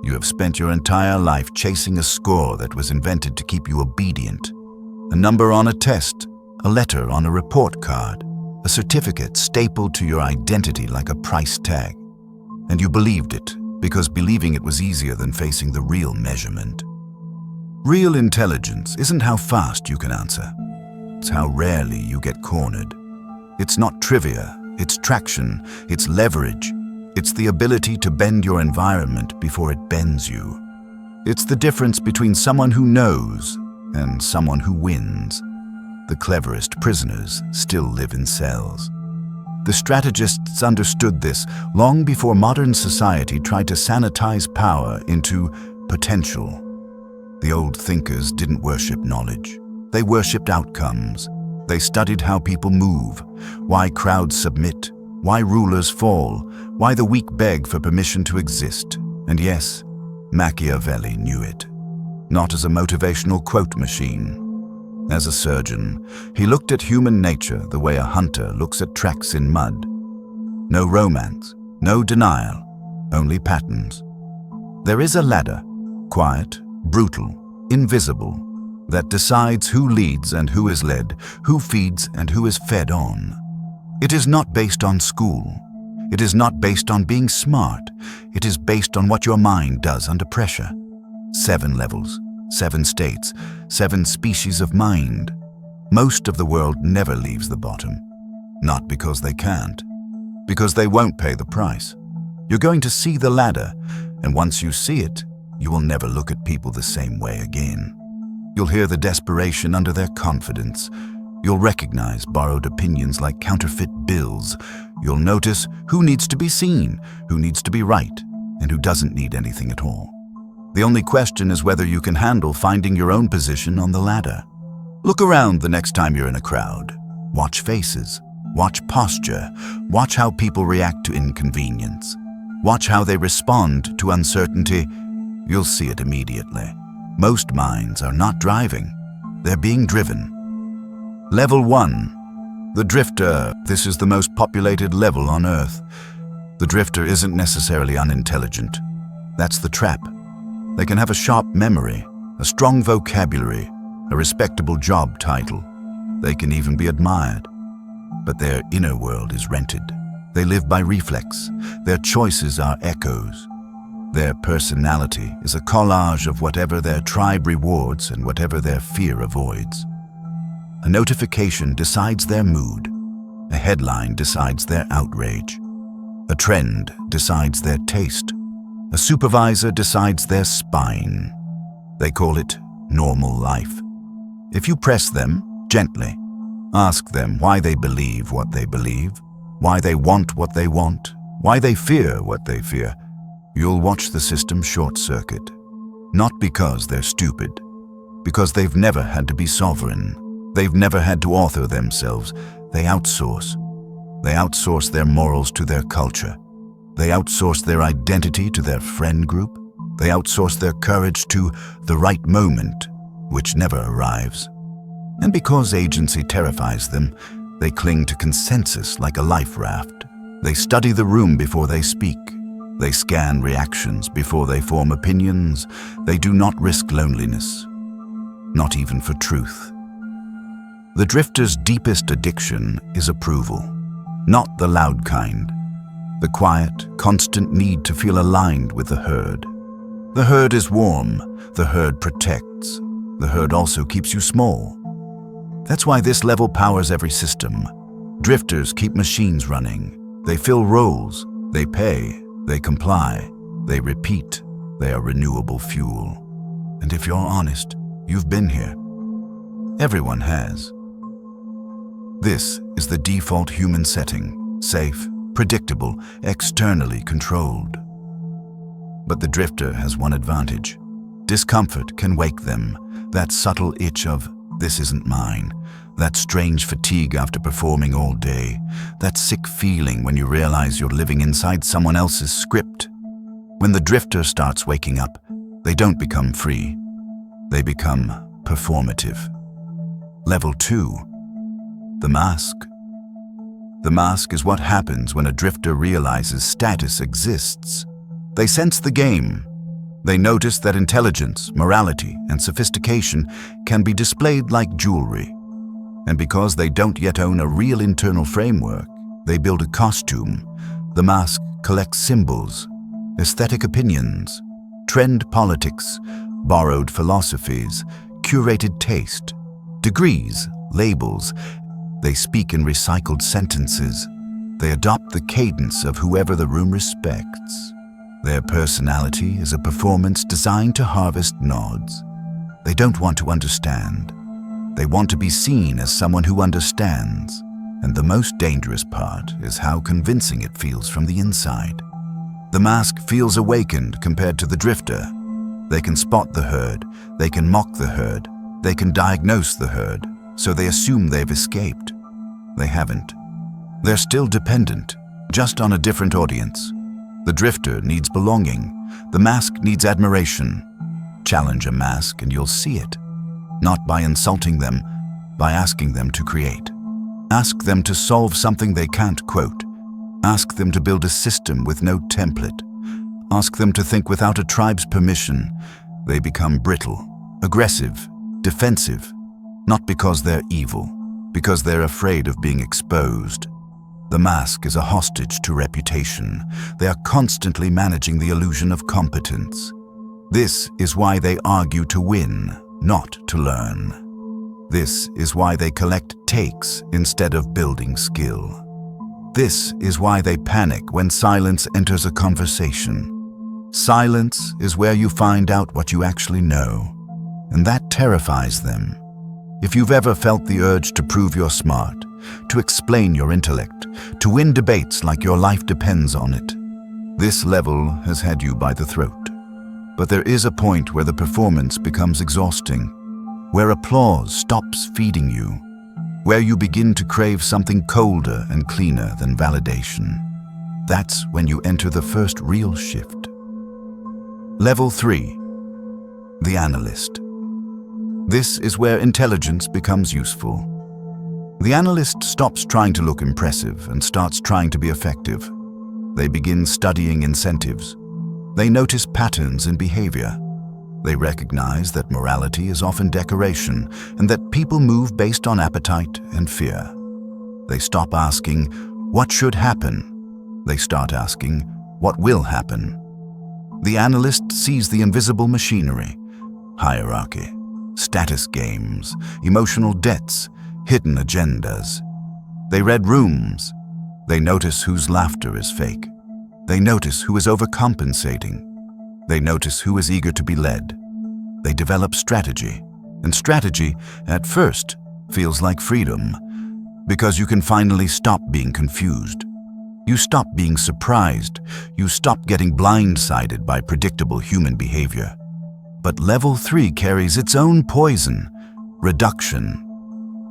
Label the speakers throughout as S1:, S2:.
S1: You have spent your entire life chasing a score that was invented to keep you obedient. A number on a test, a letter on a report card, a certificate stapled to your identity like a price tag. And you believed it, because believing it was easier than facing the real measurement. Real intelligence isn't how fast you can answer. It's how rarely you get cornered. It's not trivia, it's traction, it's leverage. It's the ability to bend your environment before it bends you. It's the difference between someone who knows and someone who wins. The cleverest prisoners still live in cells. The strategists understood this long before modern society tried to sanitize power into potential. The old thinkers didn't worship knowledge. They worshipped outcomes. They studied how people move, why crowds submit, why rulers fall, why the weak beg for permission to exist. And yes, Machiavelli knew it. Not as a motivational quote machine. As a surgeon, he looked at human nature the way a hunter looks at tracks in mud. No romance, no denial, only patterns. There is a ladder, quiet, brutal, invisible, that decides who leads and who is led, who feeds and who is fed on. It is not based on school. It is not based on being smart. It is based on what your mind does under pressure. 7 levels, 7 states, 7 species of mind. Most of the world never leaves the bottom. Not because they can't, because they won't pay the price. You're going to see the ladder, and once you see it, you will never look at people the same way again. You'll hear the desperation under their confidence. You'll recognize borrowed opinions like counterfeit bills. You'll notice who needs to be seen, who needs to be right, and who doesn't need anything at all. The only question is whether you can handle finding your own position on the ladder. Look around the next time you're in a crowd. Watch faces. Watch posture. Watch how people react to inconvenience. Watch how they respond to uncertainty. You'll see it immediately. Most minds are not driving. They're being driven. Level 1. The drifter. This is the most populated level on Earth. The drifter isn't necessarily unintelligent. That's the trap. They can have a sharp memory, a strong vocabulary, a respectable job title. They can even be admired. But their inner world is rented. They live by reflex. Their choices are echoes. Their personality is a collage of whatever their tribe rewards and whatever their fear avoids. A notification decides their mood. A headline decides their outrage. A trend decides their taste. A supervisor decides their spine. They call it normal life. If you press them gently, ask them why they believe what they believe, why they want what they want, why they fear what they fear, you'll watch the system short-circuit. Not because they're stupid, because they've never had to be sovereign. They've never had to author themselves. They outsource. They outsource their morals to their culture. They outsource their identity to their friend group. They outsource their courage to the right moment, which never arrives. And because agency terrifies them, they cling to consensus like a life raft. They study the room before they speak. They scan reactions before they form opinions. They do not risk loneliness, not even for truth. The drifter's deepest addiction is approval, not the loud kind. The quiet, constant need to feel aligned with the herd. The herd is warm. The herd protects. The herd also keeps you small. That's why this level powers every system. Drifters keep machines running. They fill roles. They pay. They comply. They repeat. They are renewable fuel. And if you're honest, you've been here. Everyone has. This is the default human setting, safe, predictable, externally controlled. But the drifter has one advantage. Discomfort can wake them, that subtle itch of, this isn't mine, that strange fatigue after performing all day, that sick feeling when you realize you're living inside someone else's script. When the drifter starts waking up, they don't become free. They become performative. Level 2. The mask. The mask is what happens when a drifter realizes status exists. They sense the game. They notice that intelligence, morality, and sophistication can be displayed like jewelry. And because they don't yet own a real internal framework, they build a costume. The mask collects symbols, aesthetic opinions, trend politics, borrowed philosophies, curated taste, degrees, labels. They speak in recycled sentences. They adopt the cadence of whoever the room respects. Their personality is a performance designed to harvest nods. They don't want to understand. They want to be seen as someone who understands. And the most dangerous part is how convincing it feels from the inside. The mask feels awakened compared to the drifter. They can spot the herd. They can mock the herd. They can diagnose the herd. So they assume they've escaped. They haven't. They're still dependent, just on a different audience. The drifter needs belonging. The mask needs admiration. Challenge a mask and you'll see it. Not by insulting them, by asking them to create. Ask them to solve something they can't quote. Ask them to build a system with no template. Ask them to think without a tribe's permission. They become brittle, aggressive, defensive. Not because they're evil, because they're afraid of being exposed. The mask is a hostage to reputation. They are constantly managing the illusion of competence. This is why they argue to win, not to learn. This is why they collect takes instead of building skill. This is why they panic when silence enters a conversation. Silence is where you find out what you actually know, and that terrifies them. If you've ever felt the urge to prove you're smart, to explain your intellect, to win debates like your life depends on it, this level has had you by the throat. But there is a point where the performance becomes exhausting, where applause stops feeding you, where you begin to crave something colder and cleaner than validation. That's when you enter the first real shift. Level 3. The analyst. This is where intelligence becomes useful. The analyst stops trying to look impressive and starts trying to be effective. They begin studying incentives. They notice patterns in behavior. They recognize that morality is often decoration and that people move based on appetite and fear. They stop asking, what should happen? They start asking, what will happen? The analyst sees the invisible machinery, hierarchy, status games, emotional debts, hidden agendas. They read rooms. They notice whose laughter is fake. They notice who is overcompensating. They notice who is eager to be led. They develop strategy. And strategy, at first, feels like freedom, because you can finally stop being confused. You stop being surprised. You stop getting blindsided by predictable human behavior. But level 3 carries its own poison, reduction.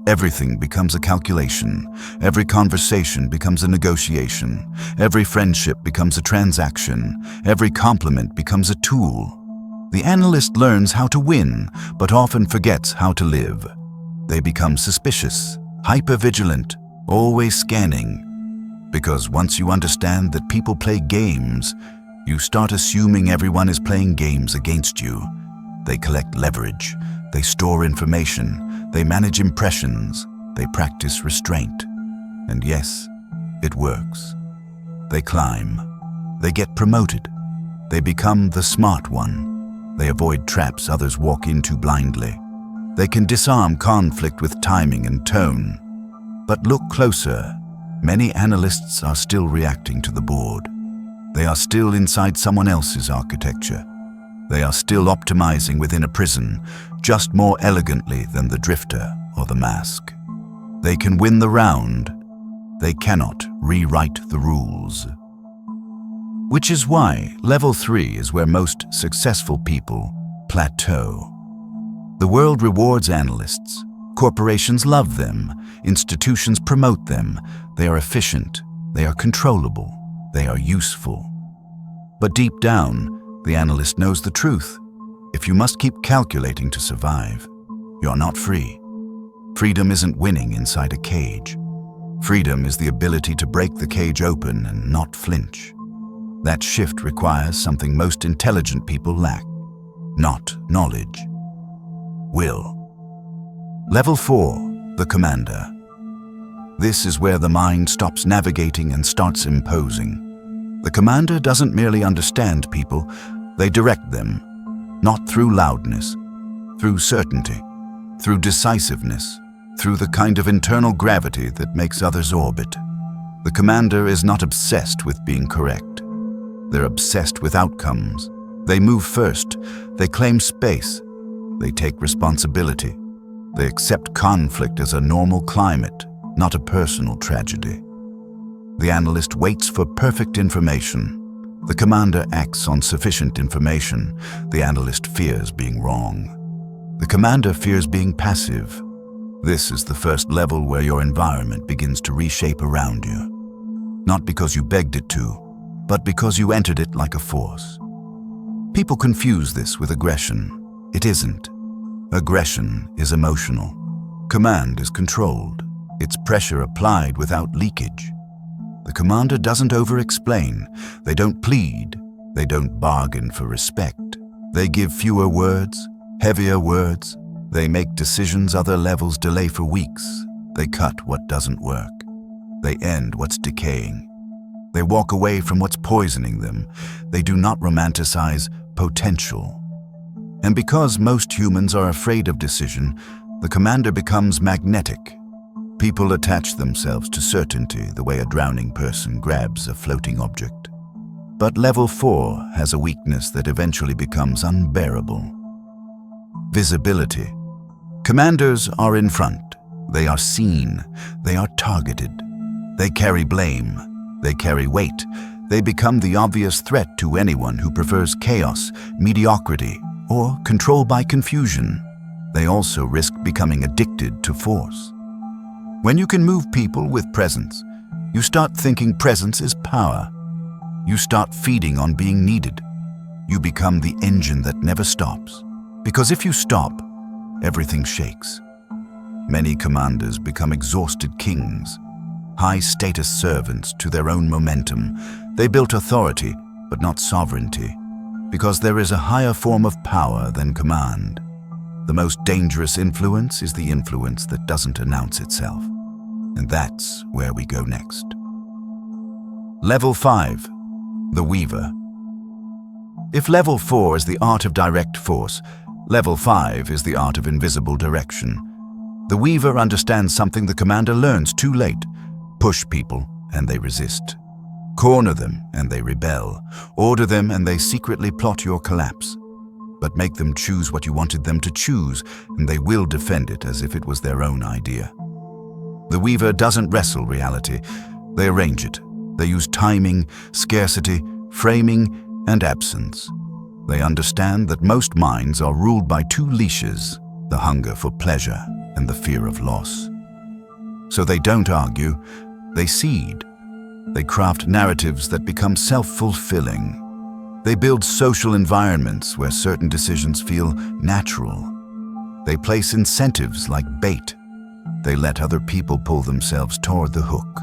S1: Everything becomes a calculation. Every conversation becomes a negotiation. Every friendship becomes a transaction. Every compliment becomes a tool. The analyst learns how to win, but often forgets how to live. They become suspicious, hypervigilant, always scanning. Because once you understand that people play games, you start assuming everyone is playing games against you. They collect leverage. They store information. They manage impressions. They practice restraint. And yes, it works. They climb. They get promoted. They become the smart one. They avoid traps others walk into blindly. They can disarm conflict with timing and tone. But look closer. Many analysts are still reacting to the board. They are still inside someone else's architecture. They are still optimizing within a prison, just more elegantly than the drifter or the mask. They can win the round. They cannot rewrite the rules. Which is why level 3 is where most successful people plateau. The world rewards analysts. Corporations love them. Institutions promote them. They are efficient. They are controllable. They are useful. But deep down, the analyst knows the truth. If you must keep calculating to survive, you're not free. Freedom isn't winning inside a cage. Freedom is the ability to break the cage open and not flinch. That shift requires something most intelligent people lack. Not knowledge. Will. Level 4, the commander. This is where the mind stops navigating and starts imposing. The commander doesn't merely understand people, they direct them, not through loudness, through certainty, through decisiveness, through the kind of internal gravity that makes others orbit. The commander is not obsessed with being correct. They're obsessed with outcomes. They move first, they claim space, they take responsibility. They accept conflict as a normal climate, not a personal tragedy. The analyst waits for perfect information. The commander acts on sufficient information. The analyst fears being wrong. The commander fears being passive. This is the first level where your environment begins to reshape around you. Not because you begged it to, but because you entered it like a force. People confuse this with aggression. It isn't. Aggression is emotional. Command is controlled. It's pressure applied without leakage. The commander doesn't over-explain. They don't plead. They don't bargain for respect. They give fewer words, heavier words. They make decisions other levels delay for weeks. They cut what doesn't work. They end what's decaying. They walk away from what's poisoning them. They do not romanticize potential. And because most humans are afraid of decision, the commander becomes magnetic. People attach themselves to certainty the way a drowning person grabs a floating object. But level 4 has a weakness that eventually becomes unbearable. Visibility. Commanders are in front. They are seen. They are targeted. They carry blame. They carry weight. They become the obvious threat to anyone who prefers chaos, mediocrity, or control by confusion. They also risk becoming addicted to force. When you can move people with presence, you start thinking presence is power. You start feeding on being needed. You become the engine that never stops. Because if you stop, everything shakes. Many commanders become exhausted kings, high-status servants to their own momentum. They built authority, but not sovereignty, because there is a higher form of power than command. The most dangerous influence is the influence that doesn't announce itself. And that's where we go next. Level 5, the Weaver. If level 4 is the art of direct force, level 5 is the art of invisible direction. The Weaver understands something the commander learns too late. Push people, and they resist. Corner them, and they rebel. Order them, and they secretly plot your collapse. But make them choose what you wanted them to choose, and they will defend it as if it was their own idea. The Weaver doesn't wrestle reality. They arrange it. They use timing, scarcity, framing, and absence. They understand that most minds are ruled by two leashes, the hunger for pleasure and the fear of loss. So they don't argue, they seed. They craft narratives that become self-fulfilling. They build social environments where certain decisions feel natural. They place incentives like bait. They let other people pull themselves toward the hook.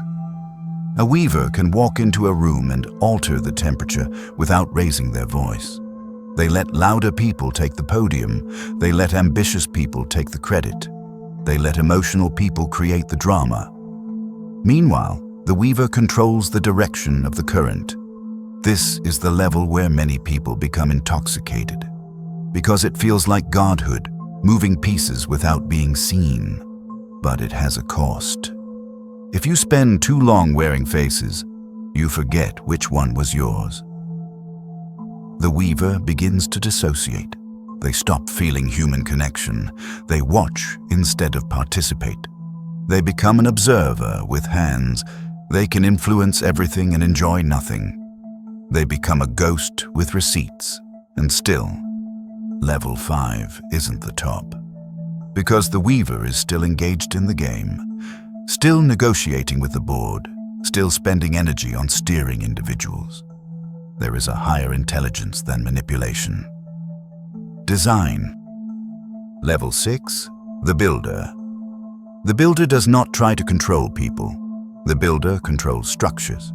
S1: A weaver can walk into a room and alter the temperature without raising their voice. They let louder people take the podium. They let ambitious people take the credit. They let emotional people create the drama. Meanwhile, the weaver controls the direction of the current. This is the level where many people become intoxicated, because it feels like godhood, moving pieces without being seen. But it has a cost. If you spend too long wearing faces, you forget which one was yours. The weaver begins to dissociate. They stop feeling human connection. They watch instead of participate. They become an observer with hands. They can influence everything and enjoy nothing. They become a ghost with receipts. And still, level 5 isn't the top. Because the weaver is still engaged in the game, still negotiating with the board, still spending energy on steering individuals. There is a higher intelligence than manipulation. Design. Level 6, the builder. The builder does not try to control people. The builder controls structures.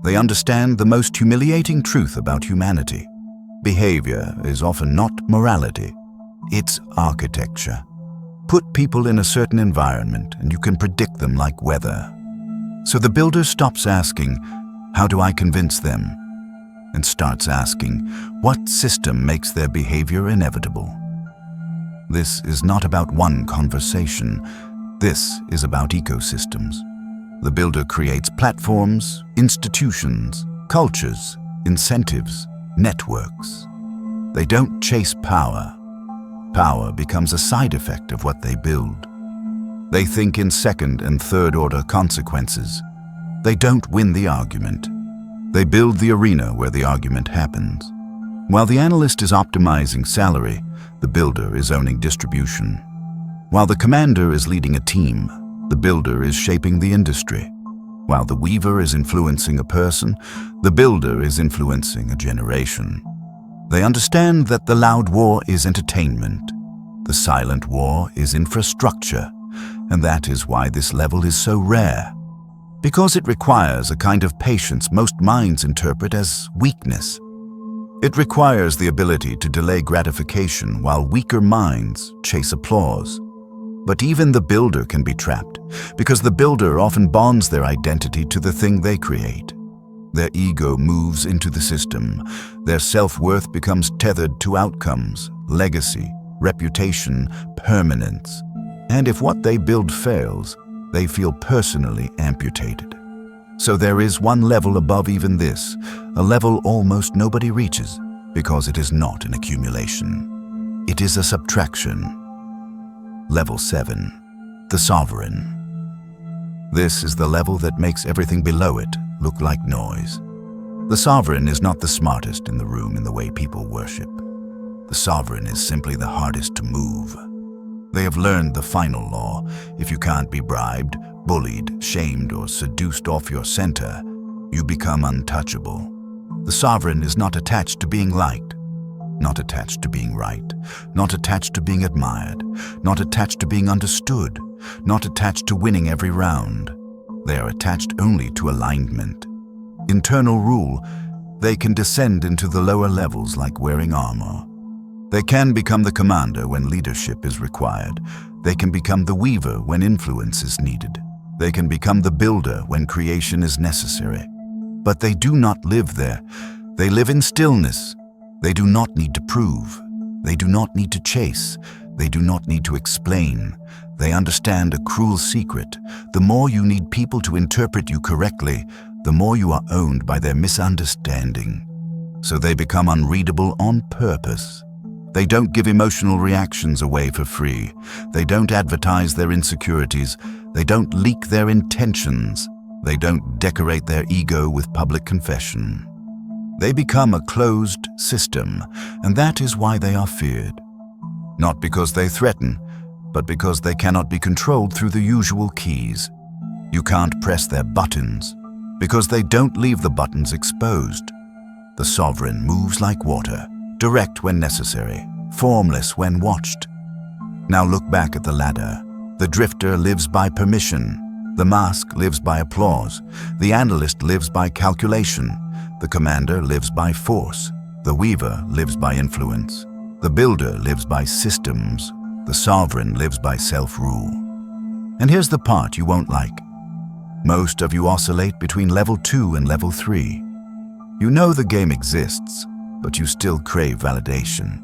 S1: They understand the most humiliating truth about humanity. Behavior is often not morality, it's architecture. Put people in a certain environment and you can predict them like weather. So the builder stops asking, "How do I convince them?" and starts asking, "What system makes their behavior inevitable?" This is not about one conversation. This is about ecosystems. The builder creates platforms, institutions, cultures, incentives, networks. They don't chase power. Power becomes a side effect of what they build. They think in second and third order consequences. They don't win the argument. They build the arena where the argument happens. While the analyst is optimizing salary, the builder is owning distribution. While the commander is leading a team, the builder is shaping the industry. While the weaver is influencing a person, the builder is influencing a generation. They understand that the loud war is entertainment. The silent war is infrastructure. And that is why this level is so rare. Because it requires a kind of patience most minds interpret as weakness. It requires the ability to delay gratification while weaker minds chase applause. But even the builder can be trapped, because the builder often bonds their identity to the thing they create. Their ego moves into the system. Their self-worth becomes tethered to outcomes, legacy, reputation, permanence. And if what they build fails, they feel personally amputated. So there is one level above even this, a level almost nobody reaches, because it is not an accumulation. It is a subtraction. Level 7, the sovereign. This is the level that makes everything below it look like noise. The sovereign is not the smartest in the room in the way people worship. The sovereign is simply the hardest to move. They have learned the final law. If you can't be bribed, bullied, shamed, or seduced off your center, you become untouchable. The sovereign is not attached to being liked, not attached to being right, not attached to being admired, not attached to being understood, not attached to winning every round. They are attached only to alignment. Internal rule, they can descend into the lower levels like wearing armor. They can become the commander when leadership is required. They can become the weaver when influence is needed. They can become the builder when creation is necessary. But they do not live there. They live in stillness. They do not need to prove. They do not need to chase. They do not need to explain. They understand a cruel secret. The more you need people to interpret you correctly, the more you are owned by their misunderstanding. So they become unreadable on purpose. They don't give emotional reactions away for free. They don't advertise their insecurities. They don't leak their intentions. They don't decorate their ego with public confession. They become a closed system, and that is why they are feared. Not because they threaten, but because they cannot be controlled through the usual keys. You can't press their buttons, because they don't leave the buttons exposed. The sovereign moves like water, direct when necessary, formless when watched. Now look back at the ladder. The drifter lives by permission. The mask lives by applause. The analyst lives by calculation. The commander lives by force. The weaver lives by influence. The builder lives by systems. The sovereign lives by self-rule. And here's the part you won't like. Most of you oscillate between level 2 and level 3. You know the game exists, but you still crave validation.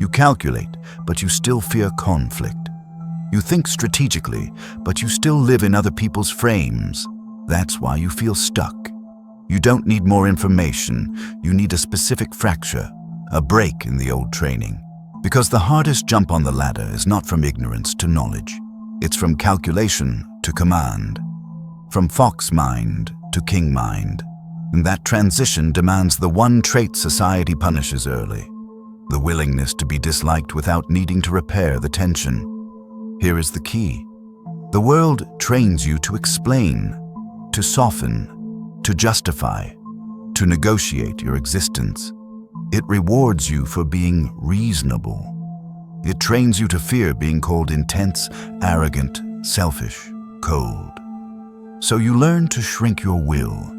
S1: You calculate, but you still fear conflict. You think strategically, but you still live in other people's frames. That's why you feel stuck. You don't need more information. You need a specific fracture, a break in the old training. Because the hardest jump on the ladder is not from ignorance to knowledge. It's from calculation to command, from fox mind to king mind. And that transition demands the one trait society punishes early, the willingness to be disliked without needing to repair the tension. Here is the key. The world trains you to explain, to soften, to justify, to negotiate your existence. It rewards you for being reasonable. It trains you to fear being called intense, arrogant, selfish, cold. So you learn to shrink your will.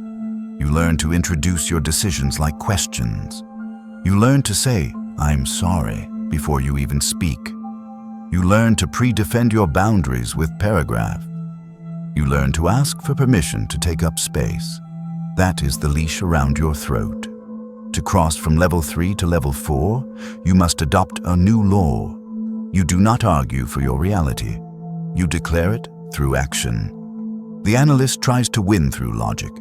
S1: You learn to introduce your decisions like questions. You learn to say, "I'm sorry," before you even speak. You learn to pre-defend your boundaries with paragraph. You learn to ask for permission to take up space. That is the leash around your throat. To cross from level 3 to level 4, you must adopt a new law. You do not argue for your reality. You declare it through action. The analyst tries to win through logic.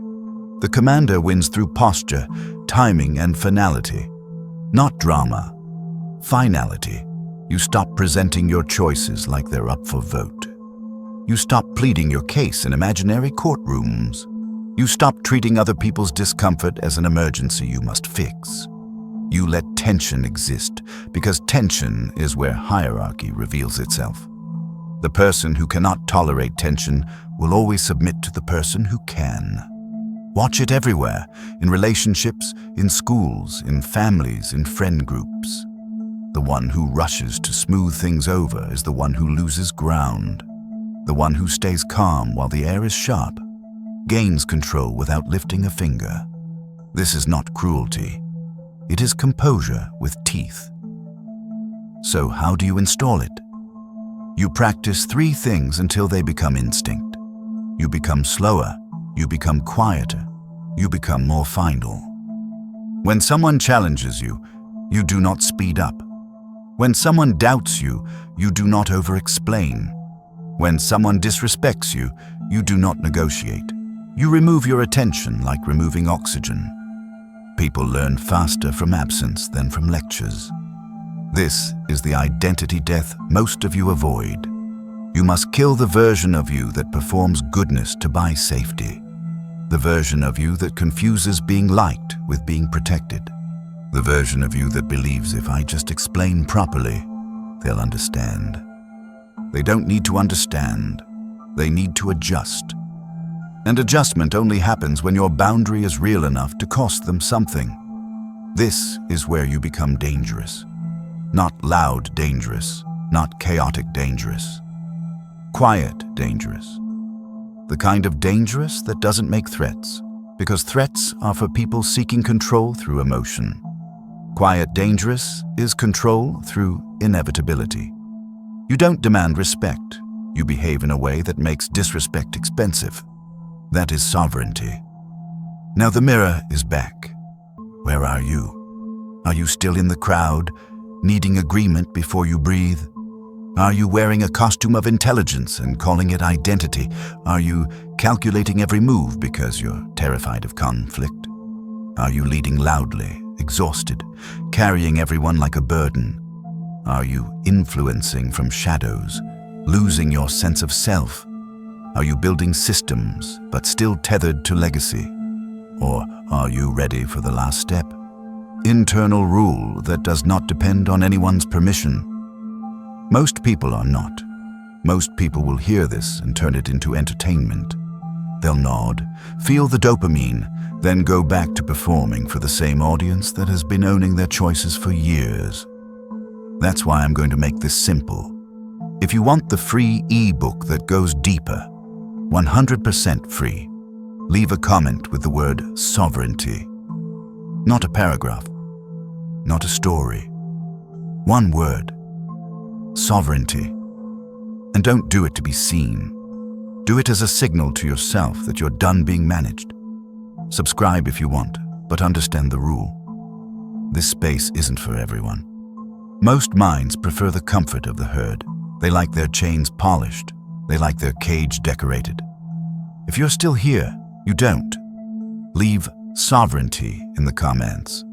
S1: The commander wins through posture, timing, and finality. Not drama. Finality. You stop presenting your choices like they're up for vote. You stop pleading your case in imaginary courtrooms. You stop treating other people's discomfort as an emergency you must fix. You let tension exist, because tension is where hierarchy reveals itself. The person who cannot tolerate tension will always submit to the person who can. Watch it everywhere, in relationships, in schools, in families, in friend groups. The one who rushes to smooth things over is the one who loses ground. The one who stays calm while the air is sharp gains control without lifting a finger. This is not cruelty. It is composure with teeth. So how do you install it? You practice 3 things until they become instinct. You become slower, you become quieter, you become more final. When someone challenges you, you do not speed up. When someone doubts you, you do not over-explain. When someone disrespects you, you do not negotiate. You remove your attention like removing oxygen. People learn faster from absence than from lectures. This is the identity death most of you avoid. You must kill the version of you that performs goodness to buy safety. The version of you that confuses being liked with being protected. The version of you that believes if I just explain properly, they'll understand. They don't need to understand. They need to adjust. And adjustment only happens when your boundary is real enough to cost them something. This is where you become dangerous. Not loud dangerous, not chaotic dangerous. Quiet dangerous. The kind of dangerous that doesn't make threats, because threats are for people seeking control through emotion. Quiet dangerous is control through inevitability. You don't demand respect. You behave in a way that makes disrespect expensive. That is sovereignty. Now the mirror is back. Where are you? Are you still in the crowd, needing agreement before you breathe? Are you wearing a costume of intelligence and calling it identity? Are you calculating every move because you're terrified of conflict? Are you leading loudly, exhausted, carrying everyone like a burden? Are you influencing from shadows, losing your sense of self? Are you building systems, but still tethered to legacy? Or are you ready for the last step? Internal rule that does not depend on anyone's permission. Most people are not. Most people will hear this and turn it into entertainment. They'll nod, feel the dopamine, then go back to performing for the same audience that has been owning their choices for years. That's why I'm going to make this simple. If you want the free eBook that goes deeper, 100% free, leave a comment with the word sovereignty. Not a paragraph, not a story. One word, sovereignty. And don't do it to be seen. Do it as a signal to yourself that you're done being managed. Subscribe if you want, but understand the rule. This space isn't for everyone. Most minds prefer the comfort of the herd. They like their chains polished. They like their cage decorated. If you're still here, you don't. Leave sovereignty in the comments.